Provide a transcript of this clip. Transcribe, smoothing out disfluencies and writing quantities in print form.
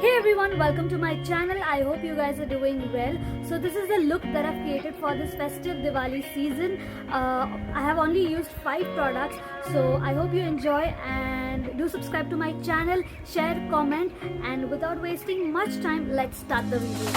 Hey everyone, welcome to my channel. I hope you guys are doing well. So this is the look that I've created for this festive Diwali season. I have only used 5 products, so I hope you enjoy and do subscribe to my channel, share, comment, and without wasting much time, let's start the video.